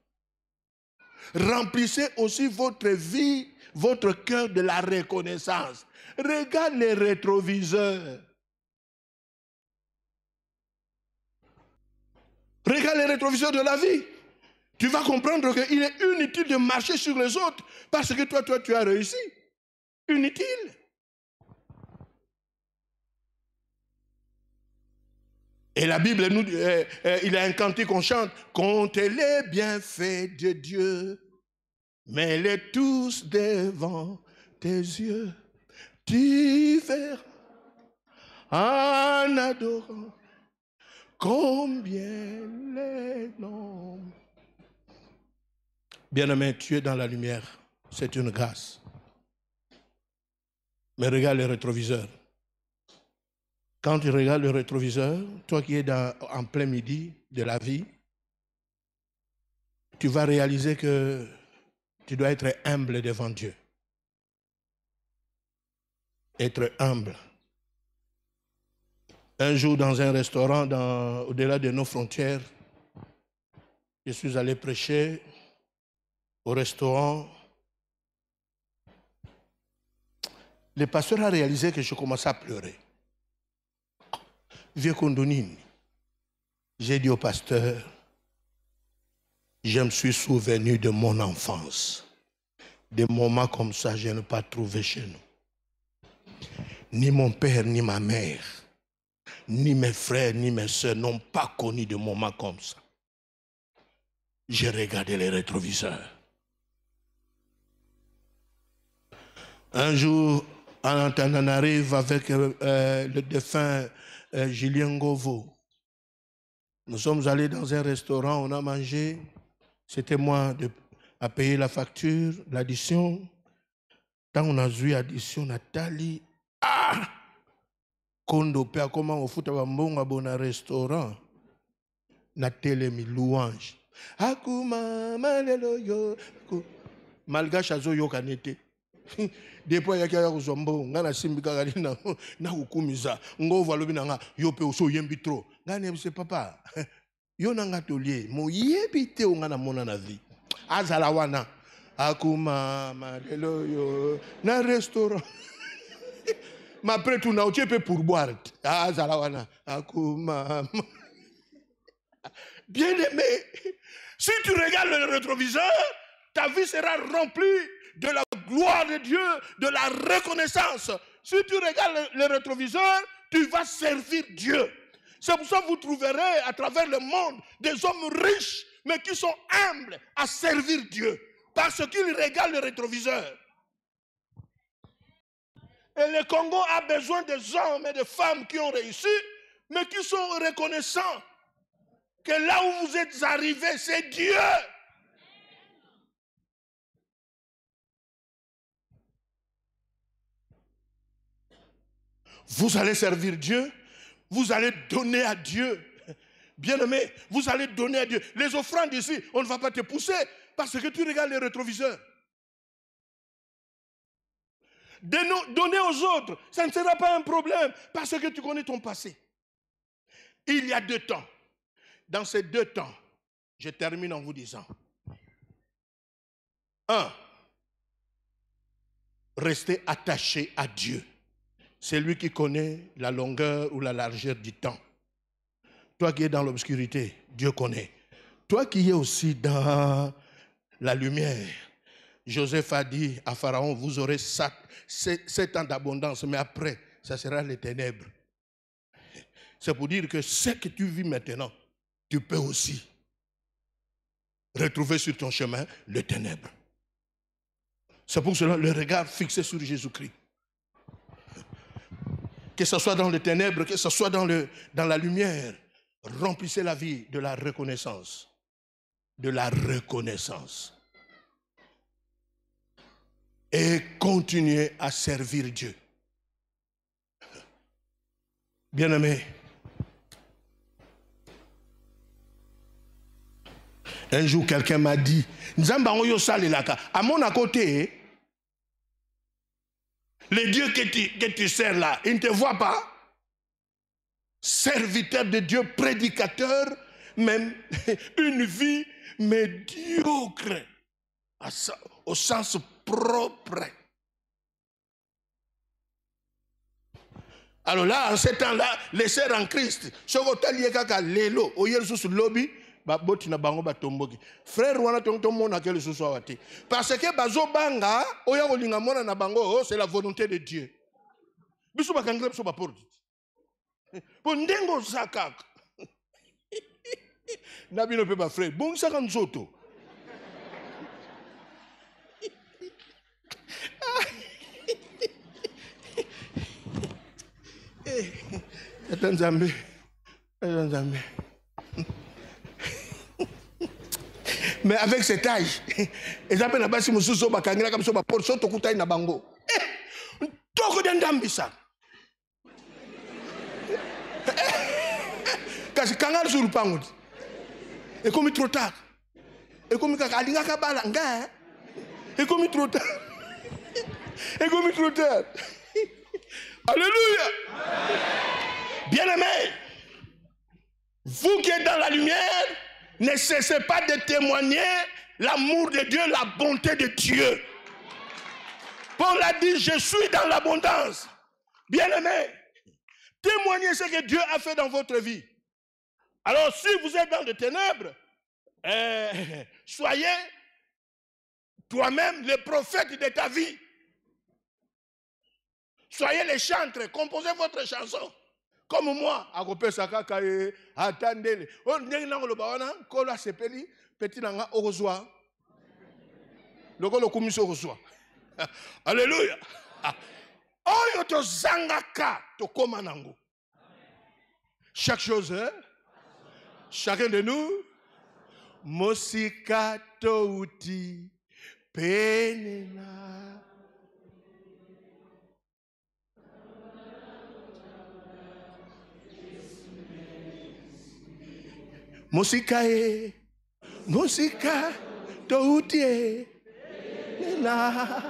S1: remplissez aussi votre vie, votre cœur de la reconnaissance. Regarde les rétroviseurs. Regarde les rétroviseurs de la vie. Tu vas comprendre qu'il est inutile de marcher sur les autres parce que toi, tu as réussi. Inutile. Et la Bible, nous, il y a un cantique qu'on chante. Compte les bienfaits de Dieu, mets-les tous devant tes yeux. Tu verras en adorant combien les noms. Bien-aimé, tu es dans la lumière. C'est une grâce. Mais regarde le rétroviseur. Quand tu regardes le rétroviseur, toi qui es en plein midi de la vie, tu vas réaliser que tu dois être humble devant Dieu. Être humble. Un jour, dans un restaurant au-delà de nos frontières, je suis allé prêcher au restaurant. Le pasteur a réalisé que je commençais à pleurer. Vieux Kondonine, j'ai dit au pasteur, je me suis souvenu de mon enfance. Des moments comme ça, je n'ai pas trouvé chez nous. Ni mon père, ni ma mère, ni mes frères, ni mes soeurs n'ont pas connu de moments comme ça. J'ai regardé les rétroviseurs. Un jour, on arrive avec le défunt Julien Ngovo. Nous sommes allés dans un restaurant, on a mangé. C'était moi à payer la facture, l'addition. Quand on a vu l'addition, Nathalie, Kondo père, comment on fout un bon restaurant? Nathalie mi louange. Akuma malelo yo. Malgache azo yo kanete. Depuis il y a zombo, ngana simbika galina na ukumiza. Ngo valobi nanga yo pe oso yembi trop. Ngane mse papa. Yo nanga tolie, mo yebite o ngana mona na vie. Azala wana. Akuma malelo yo na restaurant. Ma prête tu na otie pe pourboire. Azala wana. Akuma. Bien-aimé, si tu regardes le rétroviseur, ta vie sera remplie de la gloire de Dieu, de la reconnaissance. Si tu regardes le rétroviseur, tu vas servir Dieu. C'est pour ça que vous trouverez à travers le monde des hommes riches, mais qui sont humbles à servir Dieu. Parce qu'ils regardent le rétroviseur. Et le Congo a besoin des hommes et des femmes qui ont réussi, mais qui sont reconnaissants que là où vous êtes arrivés, c'est Dieu. Vous allez servir Dieu, vous allez donner à Dieu. Bien-aimé, vous allez donner à Dieu. Les offrandes ici, on ne va pas te pousser parce que tu regardes les rétroviseurs. Donner aux autres, ça ne sera pas un problème parce que tu connais ton passé. Il y a 2 temps. Dans ces 2 temps, je termine en vous disant 1. Restez attaché à Dieu. C'est lui qui connaît la longueur ou la largeur du temps. Toi qui es dans l'obscurité, Dieu connaît. Toi qui es aussi dans la lumière, Joseph a dit à Pharaon, vous aurez 7 ans d'abondance, mais après, ça sera les ténèbres. C'est pour dire que ce que tu vis maintenant, tu peux aussi retrouver sur ton chemin les ténèbres. C'est pour cela le regard fixé sur Jésus-Christ. Que ce soit dans les ténèbres, que ce soit dans la lumière, remplissez la vie de la reconnaissance. De la reconnaissance. Et continuez à servir Dieu. Bien-aimé, un jour quelqu'un m'a dit, à mon côté, les dieux que tu sers là, ils ne te voient pas. Serviteur de Dieu, prédicateur, même une vie médiocre, au sens propre. Alors là, en ce temps-là, les sœurs en Christ, ce que lelo, lobby, frère wana mona ke lisusu awati parce que bazo banga oya kolinga mona na bango c'est la volonté de Dieu biso bakangela biso ba porte po ndengo zakaka Nabi ne peut pas frère. Bon, ça rend soto. Attends, Zambé. Attends, Zambé. Mais avec cet âge, ils appellent la base Moussou Bakangela comme ça, pour ça, tu coûtes un bango. Toko d'Andambisa. Parce que quand sur le pangout, et comme trop tard, et comme quand Alinga Kabalanga, et comme trop tard, et comme trop tard. Alléluia. Bien-aimés, vous qui êtes dans la lumière, ne cessez pas de témoigner l'amour de Dieu, la bonté de Dieu. Paul a dit, je suis dans l'abondance. Bien-aimés, témoignez ce que Dieu a fait dans votre vie. Alors, si vous êtes dans les ténèbres, soyez toi-même le prophète de ta vie. Soyez les chantres, composez votre chanson. Comme moi, Agope Sakaka et Attendez. On dit que le bawana, Kola Sepeli, petit nanga Orozwa. Le Kolo Kumiso Orozwa. Alléluia. Oyo to zangaka to komanango. Chaque chose, hein? Chacun de nous, Mosika touti penena. Mosika touti penena.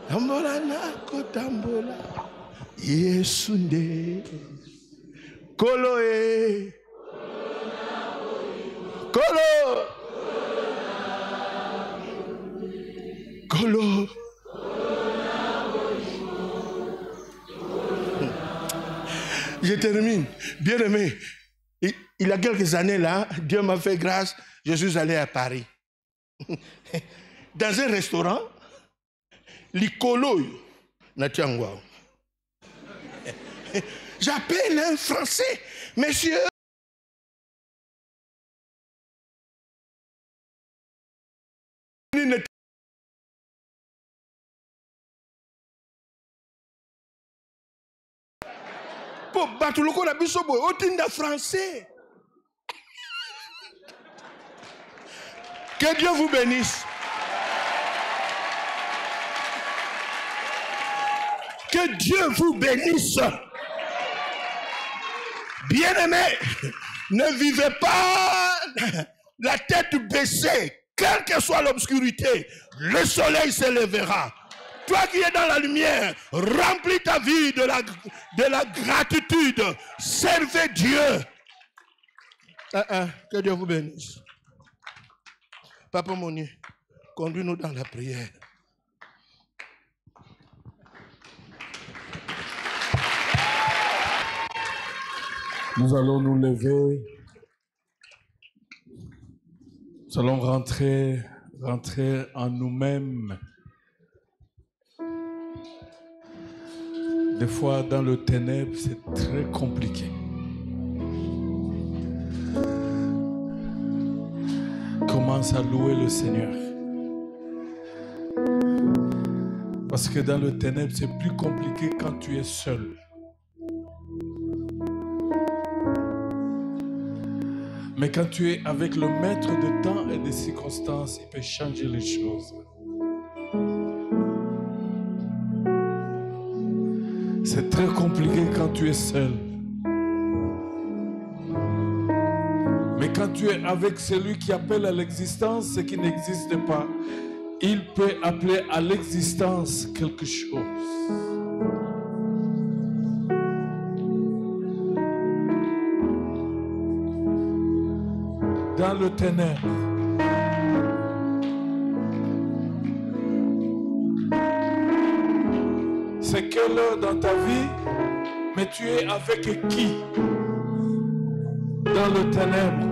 S1: Tambola nako tambola. Yesunde. Kolo Kolo Kolo. Je termine. Bien aimé, il y a quelques années là, Dieu m'a fait grâce, je suis allé à Paris. Dans un restaurant, l'Ikolo Natiangwa. J'appelle un Français, monsieur. Pour battre le corps à Bissobo, au tinda français. Que Dieu vous bénisse. Que Dieu vous bénisse. Bien-aimés, ne vivez pas la tête baissée. Quelle que soit l'obscurité, le soleil se lèvera. Toi qui es dans la lumière, remplis ta vie de la gratitude. Servez Dieu. Que Dieu vous bénisse. Papa Monier, conduis-nous dans la prière.
S2: Nous allons nous lever. Nous allons rentrer en nous-mêmes. Des fois, dans le ténèbre, c'est très compliqué. Commence à louer le Seigneur. Parce que dans le ténèbre, c'est plus compliqué quand tu es seul. Mais quand tu es avec le maître de temps et des circonstances, il peut changer les choses. C'est très compliqué quand tu es seul. Mais quand tu es avec celui qui appelle à l'existence ce qui n'existe pas, il peut appeler à l'existence quelque chose. Dans le ténèbre, c'est quelle heure dans ta vie, mais tu es avec qui dans le ténèbre?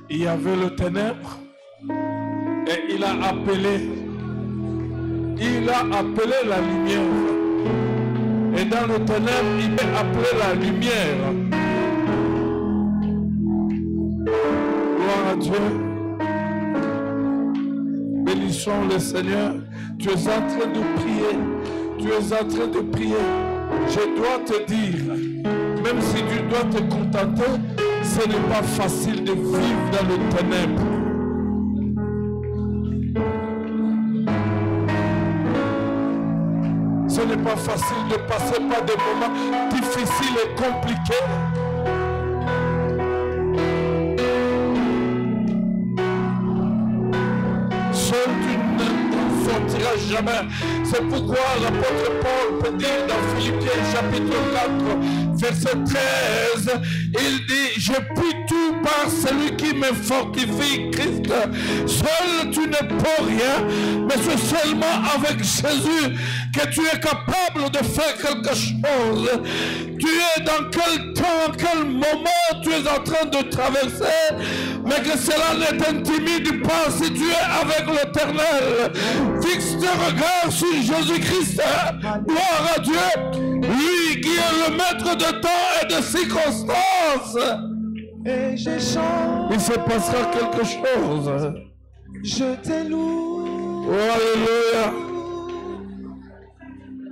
S2: Il y avait le ténèbre et il a appelé il a appelé la lumière. Et dans le ténèbre, il peut appeler la lumière. Gloire à Dieu. Bénissons le Seigneur. Tu es en train de prier. Tu es en train de prier. Je dois te dire, même si tu dois te contenter, ce n'est pas facile de vivre dans le ténèbre. Ce n'est pas facile de passer par des moments difficiles et compliqués. Seul tu ne sortiras jamais. C'est pourquoi l'apôtre Paul peut dire dans Philippiens chapitre 4, verset 13, il dit, je puis tout par celui qui me fortifie, Christ. Seul tu ne peux rien, mais c'est seulement avec Jésus que tu es capable de faire quelque chose. Tu es dans quel temps, quel moment tu es en train de traverser, mais que cela ne t'intimide pas si tu es avec l'Éternel. Fixe tes regards sur Jésus-Christ. Gloire à Dieu. Lui qui est le maître de temps et de circonstances.
S3: Et je chante.
S2: Il se passera quelque chose.
S3: Je te loue.
S2: Oh, alléluia.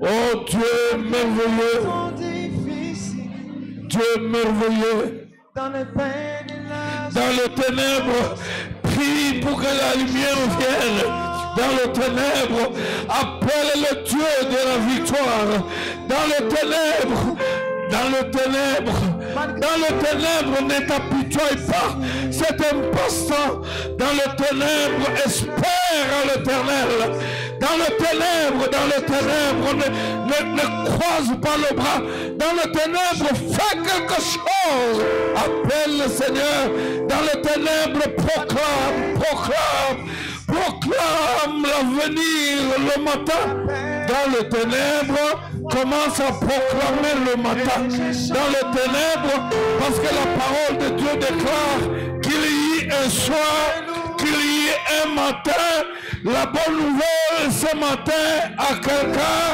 S2: Oh, Dieu est merveilleux. Dieu est merveilleux.
S3: Dans le pain et
S2: dans le ténèbre, prie pour que la lumière vienne. Dans le ténèbre, appelle le Dieu de la victoire. Dans le ténèbre, ne t'apitoie pas. C'est important. Dans le ténèbre, espère à l'Éternel. Dans le ténèbre, ne croise pas le bras. Dans le ténèbre, fais quelque chose. Appelle le Seigneur. Dans le ténèbre, proclame l'avenir le matin. Dans le ténèbre, commence à proclamer le matin. Dans le ténèbre, parce que la parole de Dieu déclare qu'il y ait un soir, qu'il y ait un matin. La bonne nouvelle ce matin à quelqu'un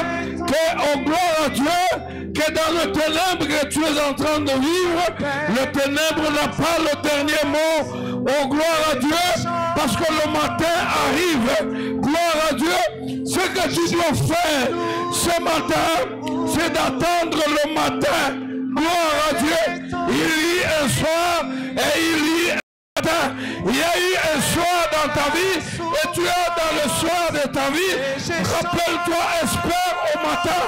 S2: que, oh gloire à Dieu, que dans le ténèbre que tu es en train de vivre, le ténèbre n'a pas le dernier mot. Oh gloire à Dieu, parce que le matin arrive. Gloire à Dieu. Ce que tu dois faire ce matin, c'est d'attendre le matin. Gloire à Dieu. Il y a un soir et il y a un matin. Il y a eu un soir dans ta vie et tu es dans le soir de ta vie. Rappelle-toi, espère au matin.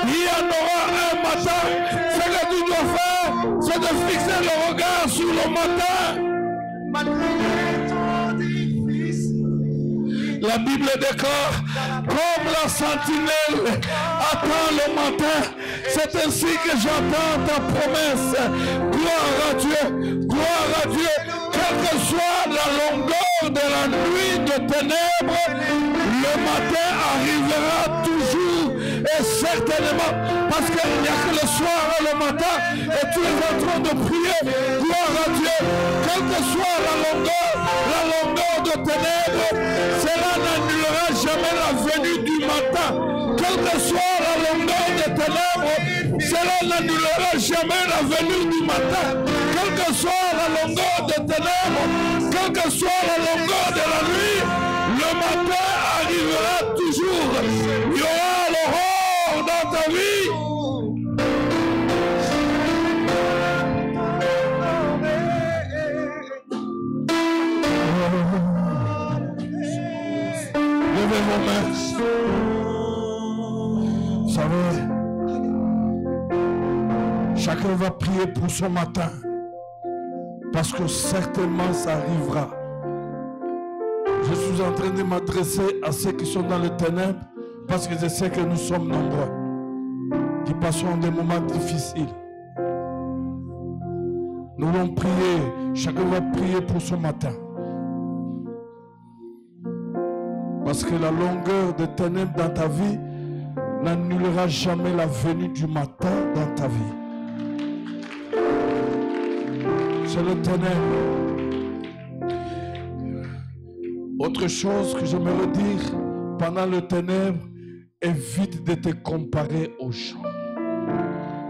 S2: Il y en aura un matin. Ce que tu dois faire, c'est de fixer le regard sur le matin. La Bible déclare, comme la sentinelle attend le matin, c'est ainsi que j'attends ta promesse. Gloire à Dieu, gloire à Dieu. Quelle que soit la longueur de la nuit de ténèbres, le matin arrivera toujours et certainement, parce qu'il n'y a que le soir et le matin, et tu es en train de prier. Gloire à Dieu. Quelle que soit la longueur de ténèbres, cela n'annulera jamais la venue du matin. Quelle que soit la longueur des ténèbres, cela n'annulera jamais la venue du matin. Quelle que soit la longueur des ténèbres, quelle que soit la longueur de la nuit, le matin arrivera toujours. Il y aura l'aurore dans ta vie. Levez vos mains. Vous savez, chacun va prier pour son matin. Parce que certainement ça arrivera. Je suis en train de m'adresser à ceux qui sont dans les ténèbres. Parce que je sais que nous sommes nombreux. Qui passons des moments difficiles. Nous allons prier. Chacun va prier pour son matin. Parce que la longueur des ténèbres dans ta vie n'annulera jamais la venue du matin dans ta vie. C'est le ténèbre. Autre chose que j'aimerais dire, pendant le ténèbre, évite de te comparer aux gens.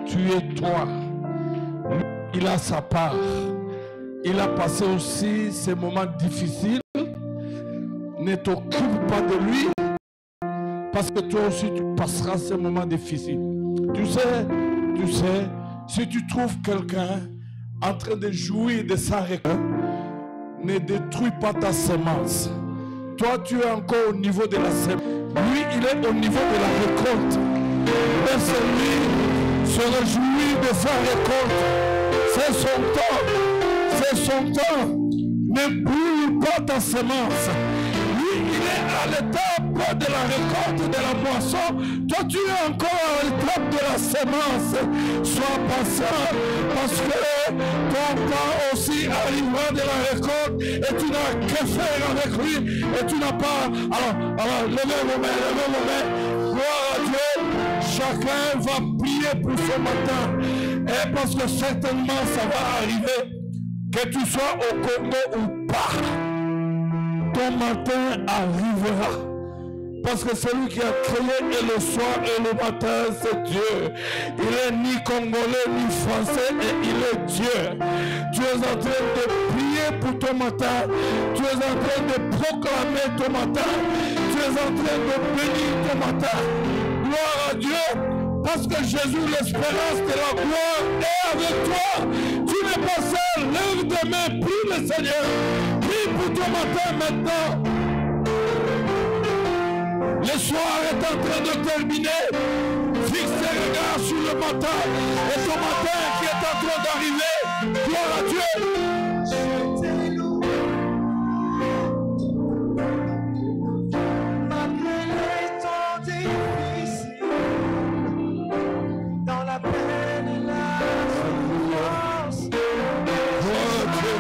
S2: Tu es toi. Lui, il a sa part. Il a passé aussi ces moments difficiles. Ne t'occupe pas de lui. Parce que toi aussi, tu passeras ces moments difficiles. Tu sais, si tu trouves quelqu'un en train de jouir de sa récolte, ne détruis pas ta semence. Toi, tu es encore au niveau de la semence. Lui, il est au niveau de la récolte. Laisse-lui se réjouir de sa récolte. C'est son temps. C'est son temps. Ne brûle pas ta semence. Lui, il est à l'étape de la récolte, de la moisson. Toi, tu es encore à l'étape de la semence. Sois patient, parce que ton temps aussi arrivera de la récolte et tu n'as que faire avec lui et tu n'as pas... Alors, levez vos mains. Gloire à Dieu. Chacun va prier pour ce matin. Et parce que certainement ça va arriver, que tu sois au Congo ou pas, ton matin arrivera. Parce que celui qui a créé et le soir et le matin, c'est Dieu. Il est ni congolais ni français et il est Dieu. Tu es en train de prier pour ton matin. Tu es en train de proclamer ton matin. Tu es en train de bénir ton matin. Gloire à Dieu. Parce que Jésus, l'espérance de la gloire, est avec toi. Tu n'es pas seul. Lève tes mains, prie le Seigneur. Prie pour ton matin maintenant. Le soir est en train de terminer. Fixe tes regards sur le matin. Et ton matin qui est en train d'arriver. Gloire à Dieu.
S3: Malgré les temps difficiles, dans la peine et la souffrance,
S2: Gloire à Dieu.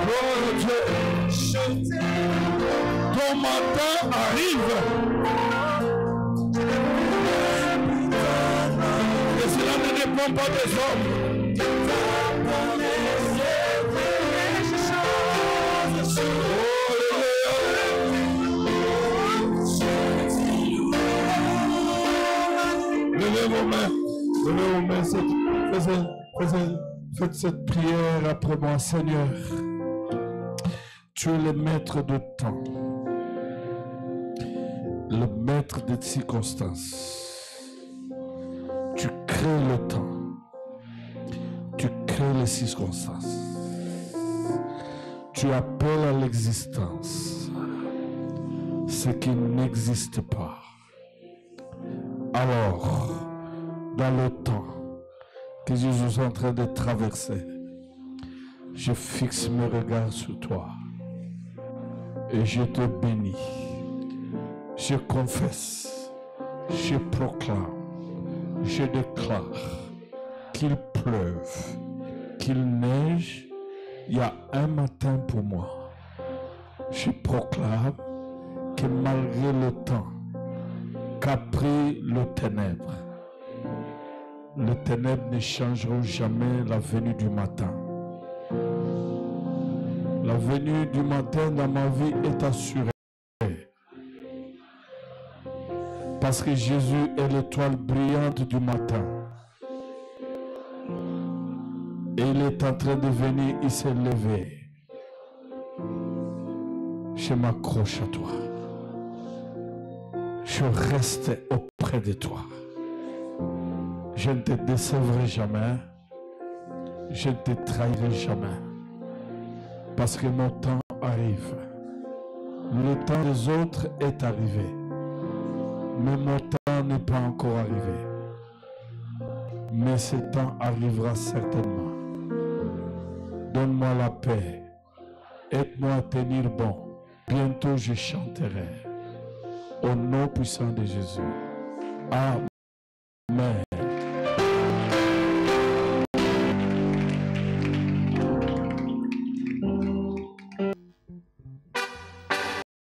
S2: Gloire à Dieu.
S3: je t'aime.
S2: Ton matin arrive. Et cela ne dépend pas des hommes. Levez vos mains. Levez vos mains. Faites cette prière après moi, Seigneur. Tu es le maître de temps, le maître des circonstances. Tu crées le temps, tu crées les circonstances. Tu appelles à l'existence ce qui n'existe pas. Alors, dans le temps que je suis en train de traverser, je fixe mes regards sur toi. Et je te bénis, je confesse, je proclame, je déclare qu'il pleuve, qu'il neige, il y a un matin pour moi. Je proclame que malgré le temps qu'a pris le ténèbre, les ténèbres ne changeront jamais la venue du matin. La venue du matin dans ma vie est assurée. Parce que Jésus est l'étoile brillante du matin. Et il est en train de venir, il s'est levé. Je m'accroche à toi. Je reste auprès de toi. Je ne te décevrai jamais. Je ne te trahirai jamais. Parce que mon temps arrive. Le temps des autres est arrivé. Mais mon temps n'est pas encore arrivé. Mais ce temps arrivera certainement. Donne-moi la paix. Aide-moi à tenir bon. Bientôt je chanterai. Au nom puissant de Jésus. Amen.